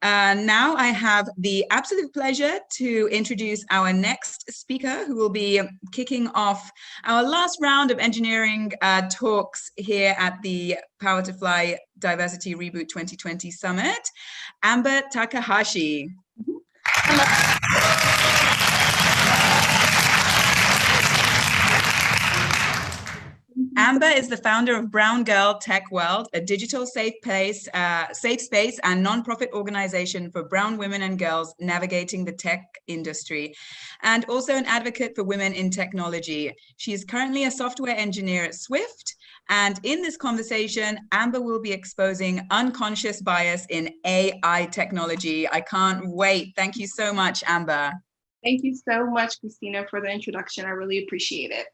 Now I have the absolute pleasure to introduce our next speaker, who will be kicking off our last round of engineering talks here at the Power to Fly Diversity Reboot 2020 Summit, Amber Takahashi. Amber is the founder of Brown Girl Tech World, a digital safe space and nonprofit organization for brown women and girls navigating the tech industry, and also an advocate for women in technology. She is currently a software engineer at Swift, and in this conversation, Amber will be exposing unconscious bias in AI technology. I can't wait. Thank you so much, Amber. Thank you so much, Christina, for the introduction. I really appreciate it.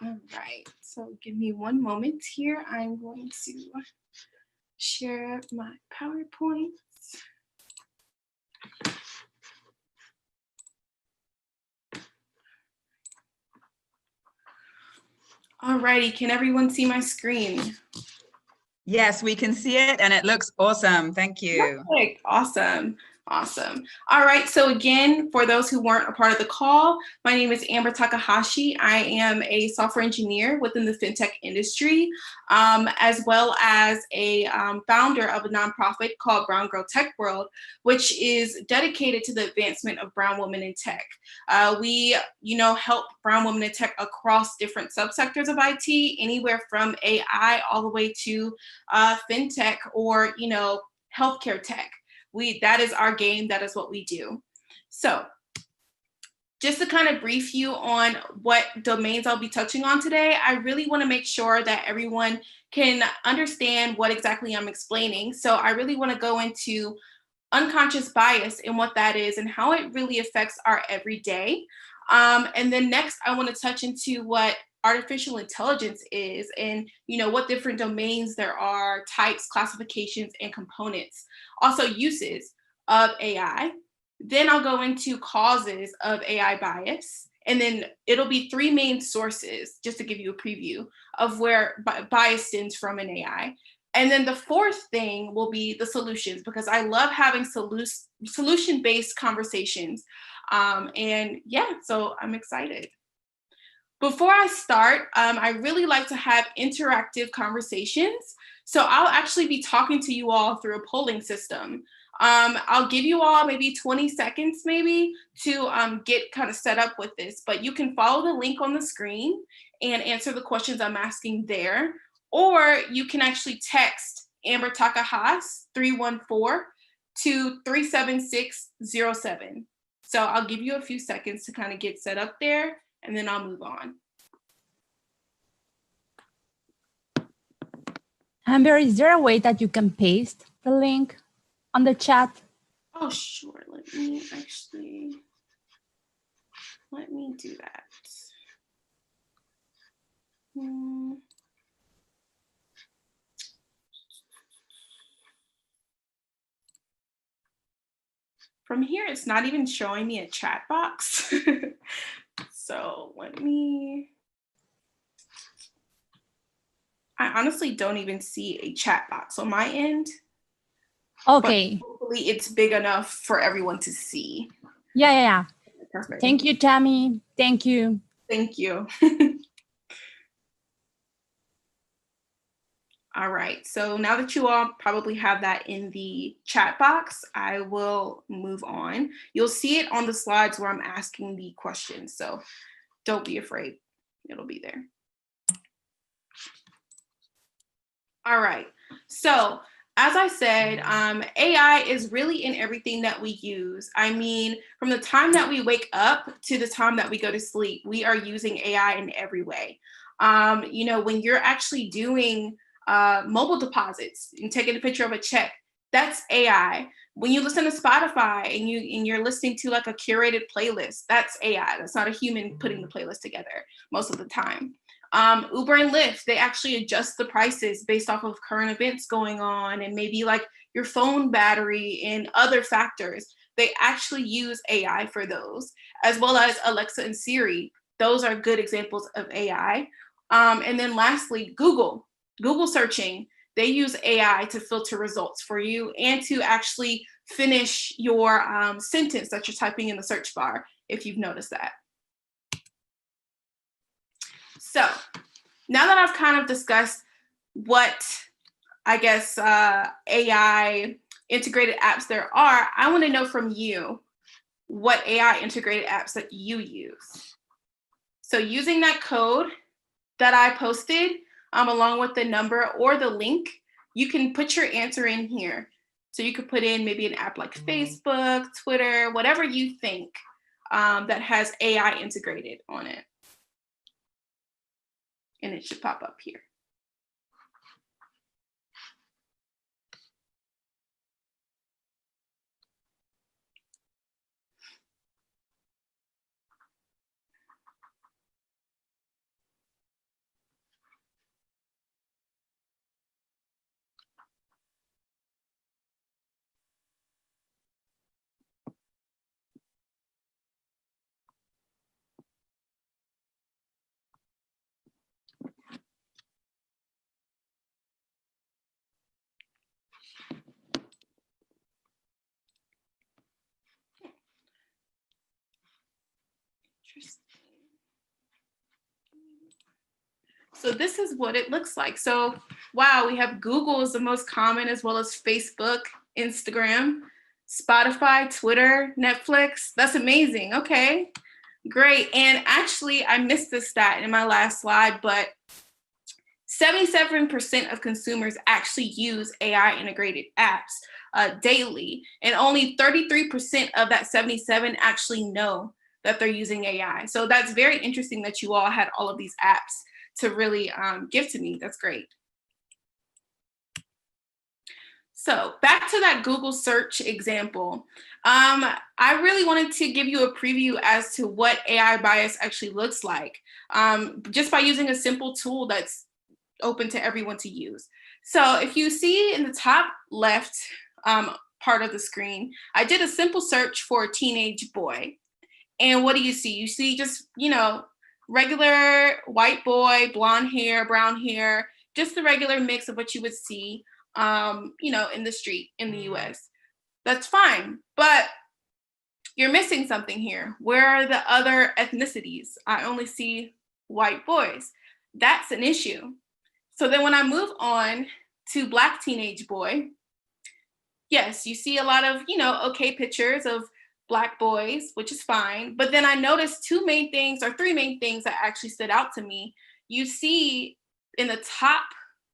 All right, so give me one moment here. I'm going to share my PowerPoint. All righty, can everyone see my screen? Yes, we can see it and it looks awesome. Thank you. Perfect. Awesome. Awesome. All right. So again, for those who weren't a part of the call, my name is Amber Takahashi. I am a software engineer within the fintech industry, as well as a founder of a nonprofit called Brown Girl Tech World, which is dedicated to the advancement of brown women in tech. We, help brown women in tech across different subsectors of IT, anywhere from AI all the way to fintech or, healthcare tech. That is our game. That is what we do. So just to kind of brief you on what domains I'll be touching on today, I really want to make sure that everyone can understand what exactly I'm explaining. So I really want to go into unconscious bias and what that is and how it really affects our everyday. And then next, I want to touch into what artificial intelligence is and what different domains there are, types, classifications, and components. Also uses of AI. Then I'll go into causes of AI bias. And then it'll be three main sources, just to give you a preview of where bias stems from in AI. And then the fourth thing will be the solutions, because I love having solution-based conversations. So I'm excited. Before I start, I really like to have interactive conversations. So I'll actually be talking to you all through a polling system. I'll give you all maybe 20 seconds to get kind of set up with this, but you can follow the link on the screen and answer the questions I'm asking there, or you can actually text Amber Takahashi 314 to 37607. So I'll give you a few seconds to kind of get set up there, and then I'll move on. Amber, is there a way that you can paste the link on the chat? Oh, sure. Let me do that. From here, it's not even showing me a chat box. So I honestly don't even see a chat box on my end. Okay. But hopefully it's big enough for everyone to see. Yeah. Perfect. Thank you, Tammy. Thank you. Thank you. All right, so now that you all probably have that in the chat box, I will move on. You'll see it on the slides where I'm asking the questions, so don't be afraid, it'll be there. All right, so as I said, AI is really in everything that we use. I mean, from the time that we wake up to the time that we go to sleep, we are using AI in every way. When you're actually doing mobile deposits and taking a picture of a check, that's AI. When you listen to Spotify and you're listening to like a curated playlist, that's AI. That's not a human putting the playlist together most of the time. Uber and Lyft, they actually adjust the prices based off of current events going on and maybe like your phone battery and other factors. They actually use AI for those, as well as Alexa and Siri. Those are good examples of AI. And then lastly, Google searching. they use AI to filter results for you and to actually finish your sentence that you're typing in the search bar, if you've noticed that. So now that I've kind of discussed what, I guess, AI integrated apps there are, I want to know from you what AI integrated apps that you use. So using that code that I posted, along with the number or the link, you can put your answer in here. So you could put in maybe an app like Facebook, Twitter, whatever you think that has AI integrated on it. And it should pop up here. So this is what it looks like. So wow, we have Google is the most common, as well as Facebook, Instagram, Spotify, Twitter, Netflix. That's amazing. Okay, great. And actually, I missed this stat in my last slide, but 77% of consumers actually use AI integrated apps daily, and only 33% of that 77 actually know that they're using AI. So that's very interesting that you all had all of these apps to really give to me. That's great. So back to that Google search example. I really wanted to give you a preview as to what AI bias actually looks like, just by using a simple tool that's open to everyone to use. So if you see in the top left part of the screen, I did a simple search for a teenage boy. And what do you see? You see just, regular white boy, blonde hair, brown hair, just the regular mix of what you would see, in the street in the US. That's fine, but you're missing something here. Where are the other ethnicities? I only see white boys. That's an issue. So then when I move on to Black teenage boy, yes, you see a lot of, okay pictures of Black boys, which is fine. But then I noticed three main things that actually stood out to me. You see in the top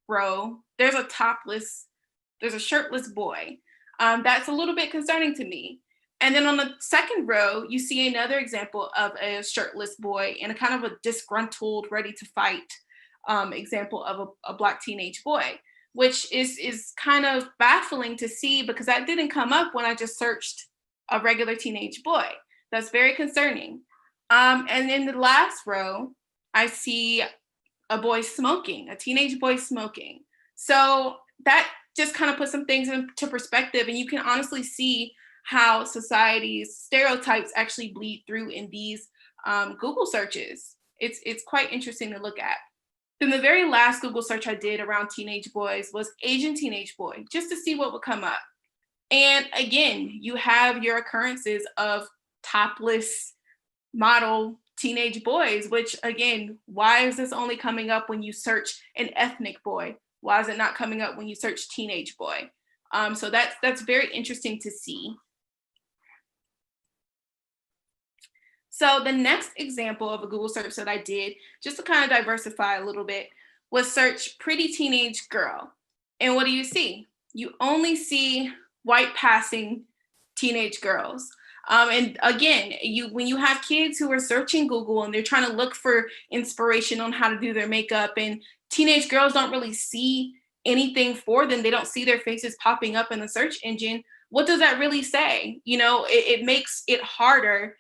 row, there's a shirtless boy. That's a little bit concerning to me. And then on the second row, you see another example of a shirtless boy and a kind of a disgruntled, ready to fight example of a Black teenage boy, which is kind of baffling to see because that didn't come up when I just searched a regular teenage boy. That's very concerning. And in the last row, I see a teenage boy smoking. So that just kind of puts some things into perspective, and you can honestly see how society's stereotypes actually bleed through in these Google searches. It's quite interesting to look at. Then the very last Google search I did around teenage boys was Asian teenage boy, just to see what would come up. And again, you have your occurrences of topless model teenage boys, which again, why is this only coming up when you search an ethnic boy? Why is it not coming up when you search teenage boy? So that's very interesting to see. So the next example of a Google search that I did, just to kind of diversify a little bit, was search pretty teenage girl. And what do you see? You only see white passing teenage girls. And again, when you have kids who are searching Google and they're trying to look for inspiration on how to do their makeup, and teenage girls don't really see anything for them, they don't see their faces popping up in the search engine, what does that really say? It makes it harder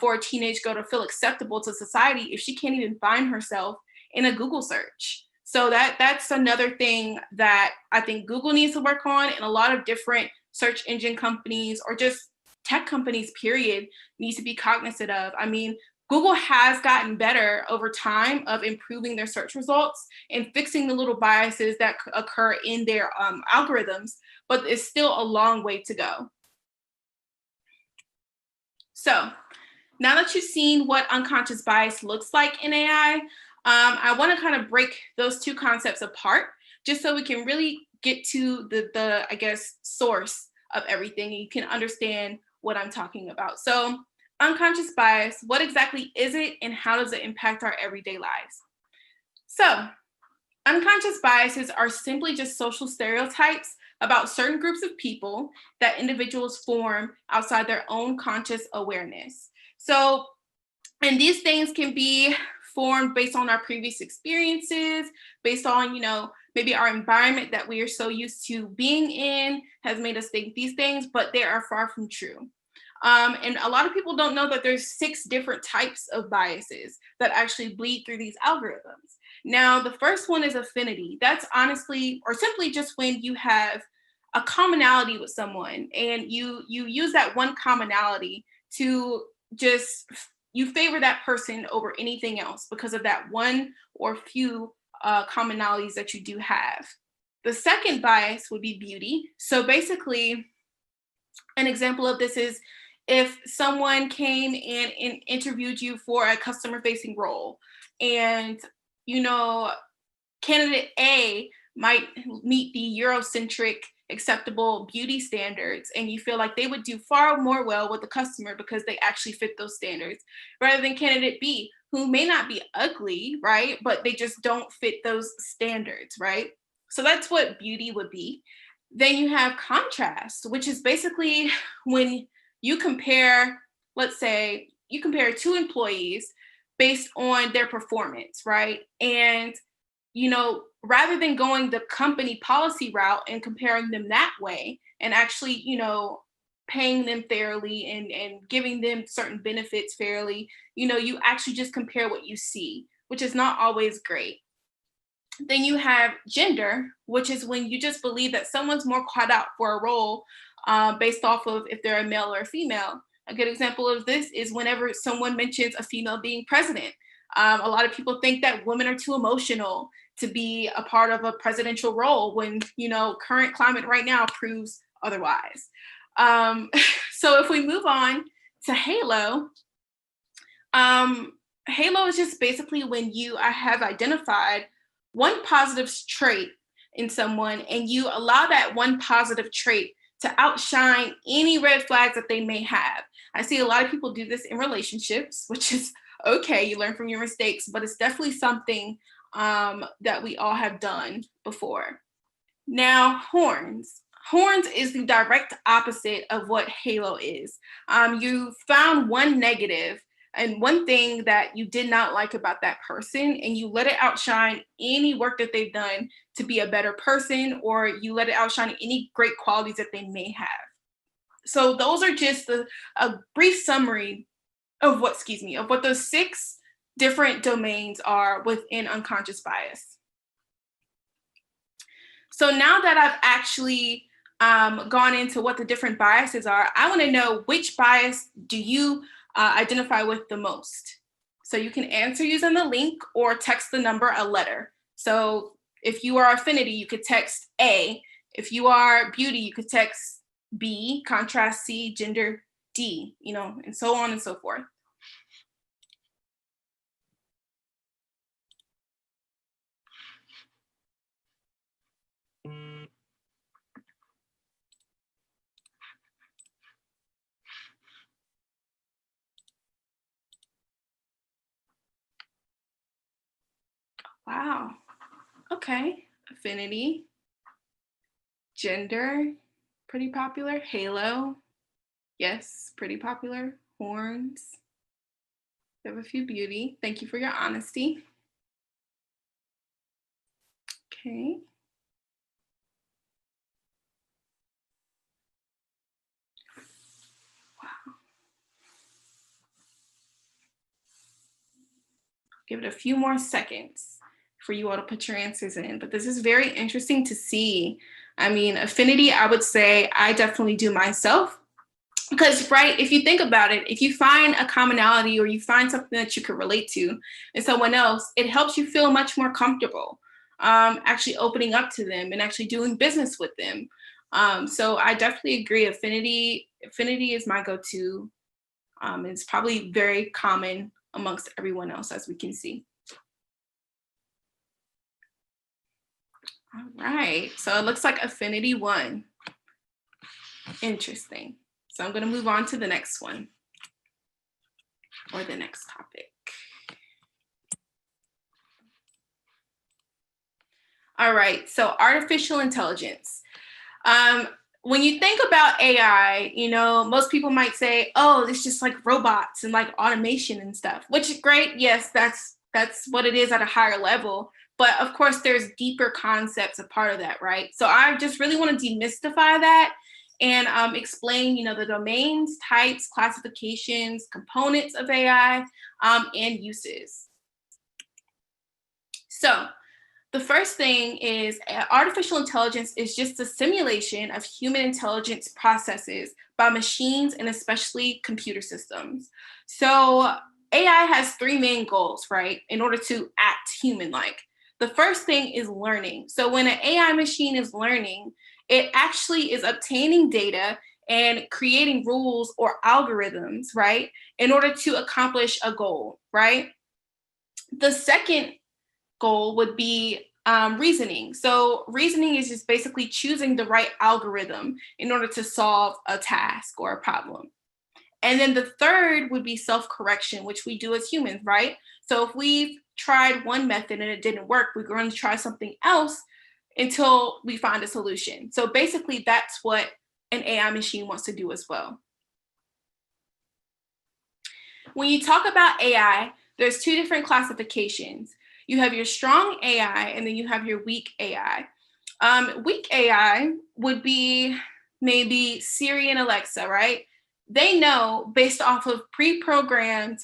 for a teenage girl to feel acceptable to society if she can't even find herself in a Google search. So that's another thing that I think Google needs to work on, and a lot of different search engine companies or just tech companies, period, needs to be cognizant of. I mean, Google has gotten better over time of improving their search results and fixing the little biases that occur in their algorithms, but it's still a long way to go. So now that you've seen what unconscious bias looks like in AI, I want to kind of break those two concepts apart just so we can really get to the I guess, source of everything, and you can understand what I'm talking about. So unconscious bias, what exactly is it and how does it impact our everyday lives? So unconscious biases are simply just social stereotypes about certain groups of people that individuals form outside their own conscious awareness. So, and these things can be formed based on our previous experiences, based on, you know, maybe our environment that we are so used to being in has made us think these things, but they are far from true. And a lot of people don't know that there's 6 different types of biases that actually bleed through these algorithms. Now, the first one is affinity. That's honestly, or simply just when you have a commonality with someone and you use that one commonality to just, you favor that person over anything else because of that one or few commonalities that you do have. The second bias would be beauty. So basically, an example of this is if someone came and interviewed you for a customer facing role, and, you know, candidate A might meet the Eurocentric acceptable beauty standards, and you feel like they would do far more well with the customer because they actually fit those standards, rather than candidate B, who may not be ugly, right? But they just don't fit those standards, right? So that's what beauty would be. Then you have contrast, which is basically when you compare, let's say, you compare 2 employees based on their performance, right? And, you know, rather than going the company policy route and comparing them that way and actually, you know, paying them fairly and giving them certain benefits fairly, you know, you actually just compare what you see, which is not always great. Then you have gender, which is when you just believe that someone's more cut out for a role based off of if they're a male or a female. A good example of this is whenever someone mentions a female being president. A lot of people think that women are too emotional to be a part of a presidential role when, you know, current climate right now proves otherwise. So if we move on to halo, halo is just basically when you have identified one positive trait in someone and you allow that one positive trait to outshine any red flags that they may have. I see a lot of people do this in relationships, which is okay, you learn from your mistakes, but it's definitely something that we all have done before. Now, horns. Horns is the direct opposite of what halo is. You found one negative and one thing that you did not like about that person, and you let it outshine any work that they've done to be a better person, or you let it outshine any great qualities that they may have. So those are just a brief summary of what, of what those 6 different domains are within unconscious bias. So now that I've actually gone into what the different biases are, I want to know, which bias do you identify with the most? So you can answer using the link or text the number a letter. So if you are affinity, you could text A. If you are beauty, you could text B, contrast C, gender D, you know, and so on and so forth. Wow. Okay. Affinity. Gender. Pretty popular. Halo. Yes, pretty popular. Horns. We have a few beauty. Thank you for your honesty. Okay. Wow. Give it a few more seconds for you all to put your answers in, but this is very interesting to see. I mean, affinity, I would say I definitely do myself. Because, right, if you think about it, if you find a commonality or you find something that you can relate to in someone else, it helps you feel much more comfortable actually opening up to them and actually doing business with them. So I definitely agree. Affinity is my go-to. It's probably very common amongst everyone else, as we can see. All right, so it looks like affinity won. Interesting. So I'm going to move on to the next one, or the next topic. All right, so artificial intelligence. When you think about AI, you know, most people might say, oh, it's just like robots and like automation and stuff, which is great. Yes, that's what it is at a higher level. But of course, there's deeper concepts a part of that, right? So I just really want to demystify that and explain, you know, the domains, types, classifications, components of AI, and uses. So the first thing is artificial intelligence is just a simulation of human intelligence processes by machines and especially computer systems. So AI has three main goals, right, in order to act human-like. The first thing is learning. So when an AI machine is learning, it actually is obtaining data and creating rules or algorithms, right, in order to accomplish a goal, right? The second goal would be reasoning. So reasoning is just basically choosing the right algorithm in order to solve a task or a problem. And then the third would be self-correction, which we do as humans, right? So if we've tried one method and it didn't work, we're going to try something else until we find a solution. So basically that's what an AI machine wants to do as well. When you talk about AI, there's two different classifications. You have your strong AI and then you have your weak AI. Weak AI would be maybe Siri and Alexa, right? They know based off of pre-programmed,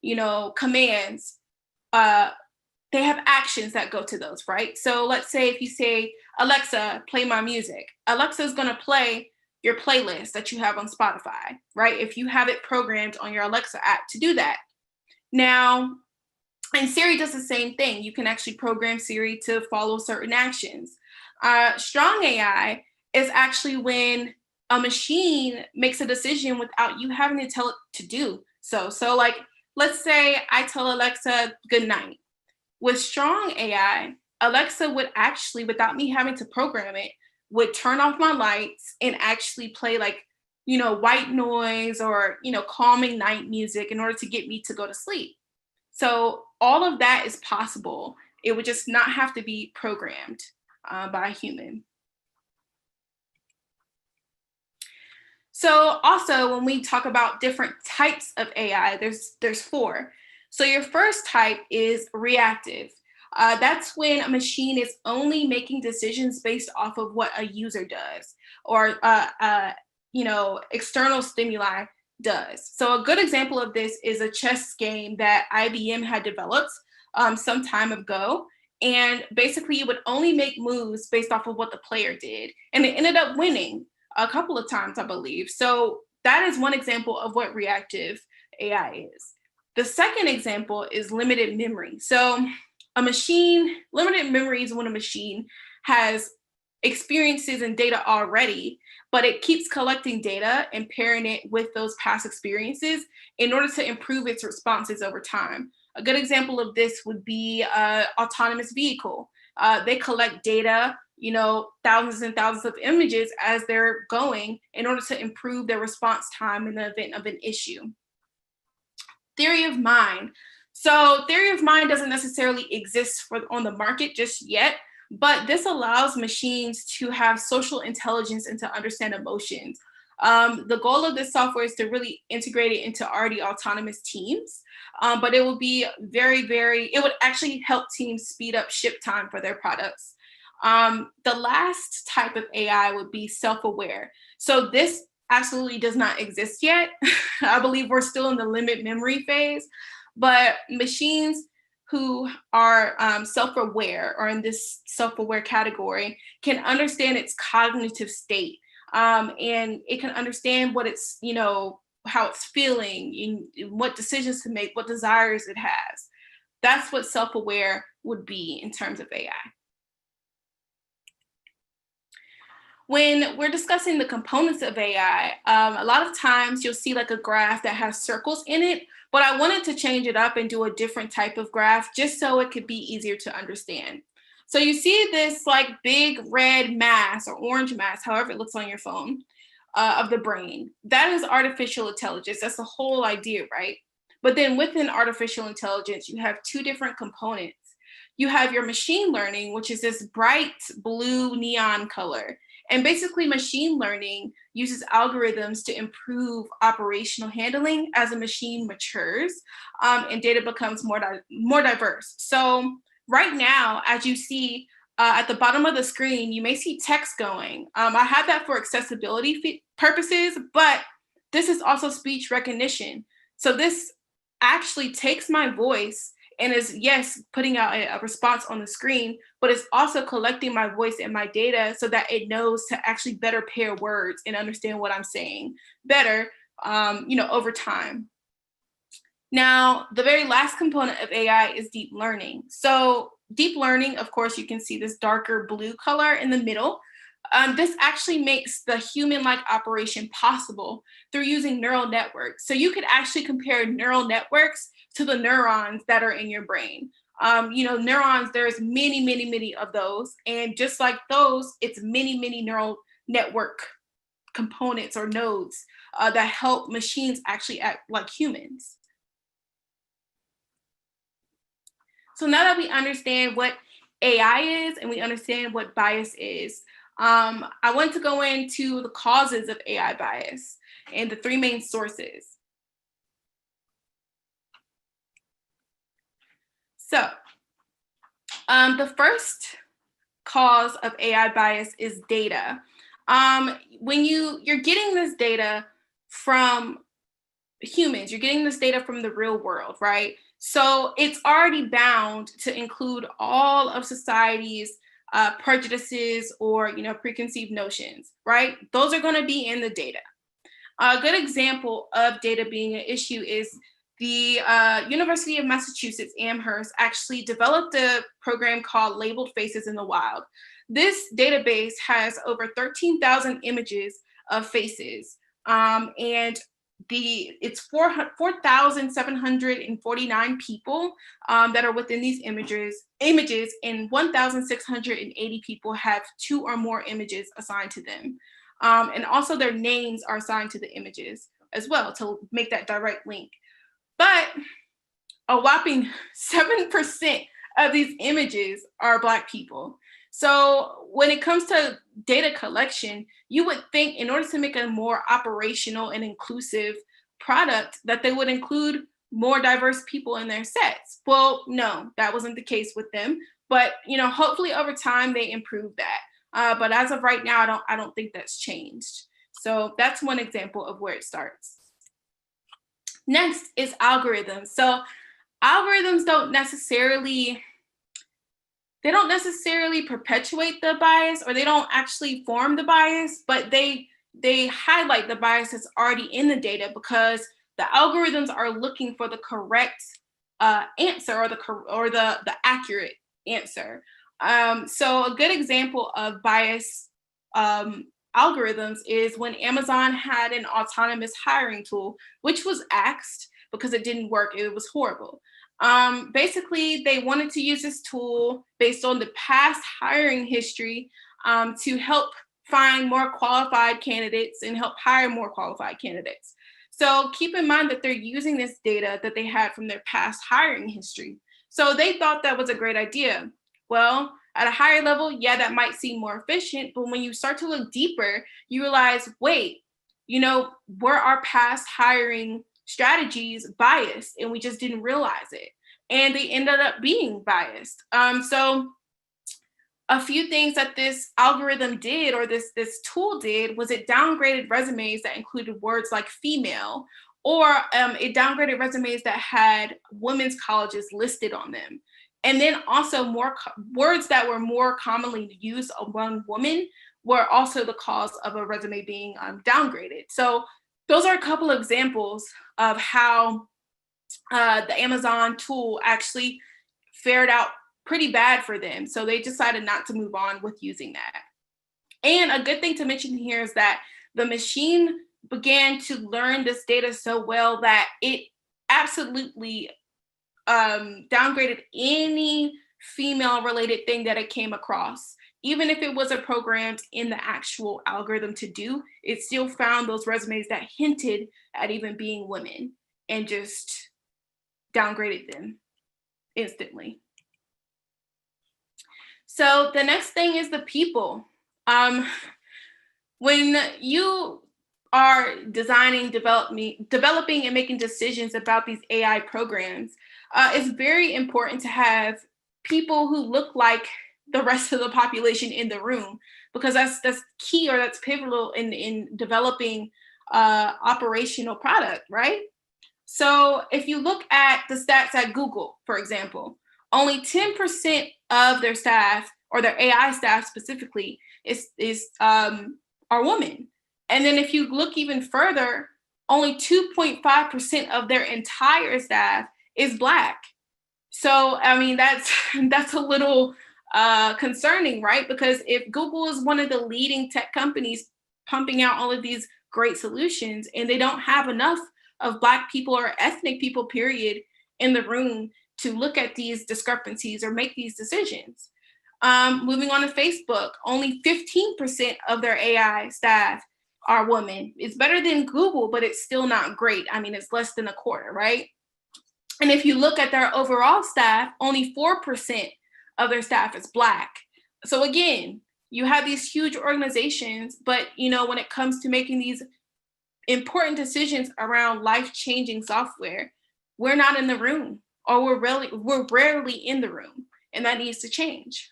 you know, commands, they have actions that go to those, right? So let's say if you say, Alexa, play my music, Alexa is gonna play your playlist that you have on Spotify, right? If you have it programmed on your Alexa app to do that. Now, and Siri does the same thing. You can actually program Siri to follow certain actions. Strong AI is actually when a machine makes a decision without you having to tell it to do so. So like, let's say I tell Alexa good night. With strong AI, Alexa would actually, without me having to program it, would turn off my lights and actually play like, you know, white noise or, you know, calming night music in order to get me to go to sleep. So all of that is possible. It would just not have to be programmed by a human. So also when we talk about different types of AI, there's four. So your first type is reactive. That's when a machine is only making decisions based off of what a user does or you know, external stimuli does. So a good example of this is a chess game that IBM had developed some time ago. And basically you would only make moves based off of what the player did. And it ended up winning a couple of times, I believe. So that is one example of what reactive AI is. The second example is limited memory. So a machine, limited memory is when a machine has experiences and data already, but it keeps collecting data and pairing it with those past experiences in order to improve its responses over time. A good example of this would be an autonomous vehicle. They collect data, you know, thousands and thousands of images as they're going in order to improve their response time in the event of an issue. Theory of mind. So theory of mind doesn't necessarily exist on the market just yet, but this allows machines to have social intelligence and to understand emotions. The goal of this software is to really integrate it into already autonomous teams, but it will be it would actually help teams speed up ship time for their products. The last type of AI would be self-aware. So this absolutely does not exist yet. I believe we're still in the limit memory phase, but machines who are self-aware or in this self-aware category can understand its cognitive state. And it can understand what it's, you know, how it's feeling, and what decisions to make, what desires it has. That's what self-aware would be in terms of AI. When we're discussing the components of AI, a lot of times you'll see like a graph that has circles in it, but I wanted to change it up and do a different type of graph just so it could be easier to understand. So you see this like big red mass or orange mass, however it looks on your phone, of the brain. That is artificial intelligence. That's the whole idea, right? But then within artificial intelligence, you have two different components. You have your machine learning, which is this bright blue neon color. And basically machine learning uses algorithms to improve operational handling as a machine matures, and data becomes more diverse. So right now, as you see at the bottom of the screen, you may see text going. I have that for accessibility purposes, but this is also speech recognition. So this actually takes my voice and is, yes, putting out a response on the screen, but it's also collecting my voice and my data so that it knows to actually better pair words and understand what I'm saying better, you know, over time. Now, the very last component of AI is deep learning. So deep learning, of course, you can see this darker blue color in the middle. This actually makes the human-like operation possible through using neural networks. So you could actually compare neural networks to the neurons that are in your brain. You know, neurons, there's many, many, many of those. And just like those, it's many, many neural network components or nodes that help machines actually act like humans. So now that we understand what AI is and we understand what bias is, I want to go into the causes of AI bias and the three main sources. So the first cause of AI bias is data. When you're getting this data from humans, you're getting this data from the real world, right? So it's already bound to include all of society's prejudices or, you know, preconceived notions, right? Those are going to be in the data. A good example of data being an issue is the University of Massachusetts Amherst actually developed a program called Labeled Faces in the Wild. This database has over 13,000 images of faces, and it's 4,749 people that are within these images, and 1,680 people have 2 or more images assigned to them. And also their names are assigned to the images as well to make that direct link. But a whopping 7% of these images are Black people. So when it comes to data collection, you would think in order to make a more operational and inclusive product that they would include more diverse people in their sets. Well, no, that wasn't the case with them. But, you know, hopefully over time they improve that. But as of right now, I don't think that's changed. So that's one example of where it starts. Next is algorithms. So algorithms don't necessarily perpetuate the bias, or they don't actually form the bias, but they highlight the bias that's already in the data because the algorithms are looking for the correct answer or the accurate answer. So a good example of bias algorithms is when Amazon had an autonomous hiring tool, which was axed because it didn't work. It was horrible. Basically, they wanted to use this tool based on the past hiring history to help find more qualified candidates and help hire more qualified candidates. So keep in mind that they're using this data that they had from their past hiring history. So they thought that was a great idea. Well, at a higher level, yeah, that might seem more efficient, but when you start to look deeper, you realize, wait, you know, were our past hiring strategies biased and we just didn't realize it? And they ended up being biased. So a few things that this algorithm did, or this tool did, was it downgraded resumes that included words like female, or it downgraded resumes that had women's colleges listed on them. And then also more words that were more commonly used among women were also the cause of a resume being downgraded. So those are a couple of examples of how the Amazon tool actually fared out pretty bad for them. So they decided not to move on with using that. And a good thing to mention here is that the machine began to learn this data so well that it absolutely downgraded any female related thing that it came across. Even if it wasn't programmed in the actual algorithm to do, it still found those resumes that hinted at even being women and just downgraded them instantly. So the next thing is the people. When you are designing, developing and making decisions about these AI programs, it's very important to have people who look like the rest of the population in the room, because that's key, or that's pivotal in developing operational product, right? So if you look at the stats at Google, for example, only 10% of their staff, or their AI staff specifically, are women. And then if you look even further, only 2.5% of their entire staff is Black. So, I mean, that's a little concerning, right? Because if Google is one of the leading tech companies pumping out all of these great solutions, and they don't have enough of Black people or ethnic people, period, in the room to look at these discrepancies or make these decisions. Moving on to Facebook, only 15% of their AI staff are women. It's better than Google, but it's still not great. I mean, it's less than a quarter, right? And if you look at their overall staff, only 4% of their staff is Black. So again, you have these huge organizations, but when it comes to making these important decisions around life-changing software, we're not in the room, or we're rarely in the room, and that needs to change.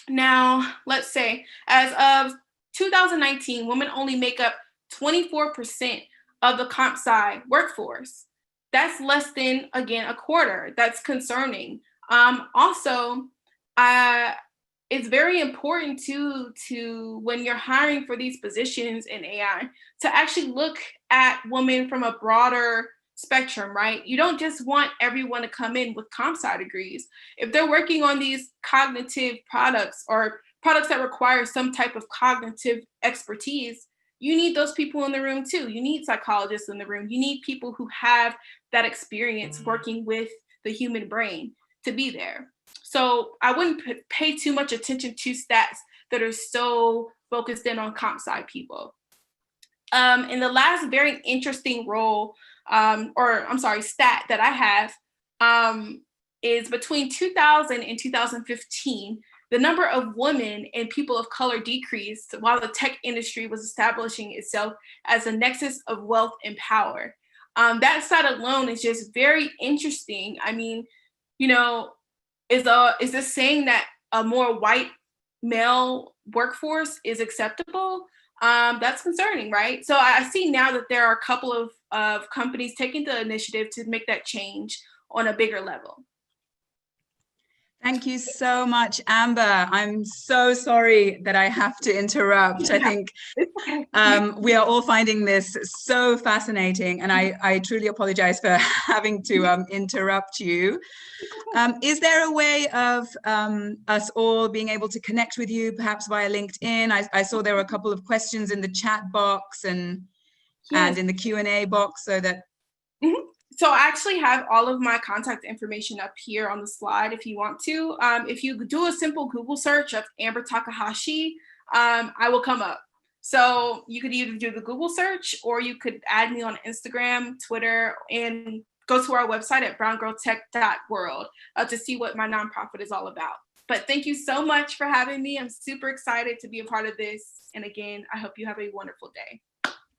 Now, let's say as of 2019, women only make up 24% of the comp sci workforce. That's less than, again, a quarter. That's concerning. Also, it's very important to when you're hiring for these positions in AI, to actually look at women from a broader spectrum, right? You don't just want everyone to come in with comp sci degrees. If they're working on these cognitive products, or products that require some type of cognitive expertise, you need those people in the room too. You need psychologists in the room. You need people who have that experience working with the human brain to be there. So I wouldn't pay too much attention to stats that are so focused in on comp sci people. And the last very interesting stat that I have is between 2000 and 2015, the number of women and people of color decreased while the tech industry was establishing itself as a nexus of wealth and power. That stat alone is just very interesting. I mean, is this saying that a more white male workforce is acceptable? That's concerning, right? So I see now that there are a couple of companies taking the initiative to make that change on a bigger level. Thank you so much, Amber. I'm so sorry that I have to interrupt. I think we are all finding this so fascinating, and I truly apologize for having to interrupt you. Is there a way of us all being able to connect with you, perhaps via LinkedIn? I saw there were a couple of questions in the chat box and in the Q&A box, so that... So I actually have all of my contact information up here on the slide if you want to. If you do a simple Google search of Amber Takahashi, I will come up. So you could either do the Google search, or you could add me on Instagram, Twitter, and go to our website at browngirltech.world to see what my nonprofit is all about. But thank you so much for having me. I'm super excited to be a part of this. And again, I hope you have a wonderful day.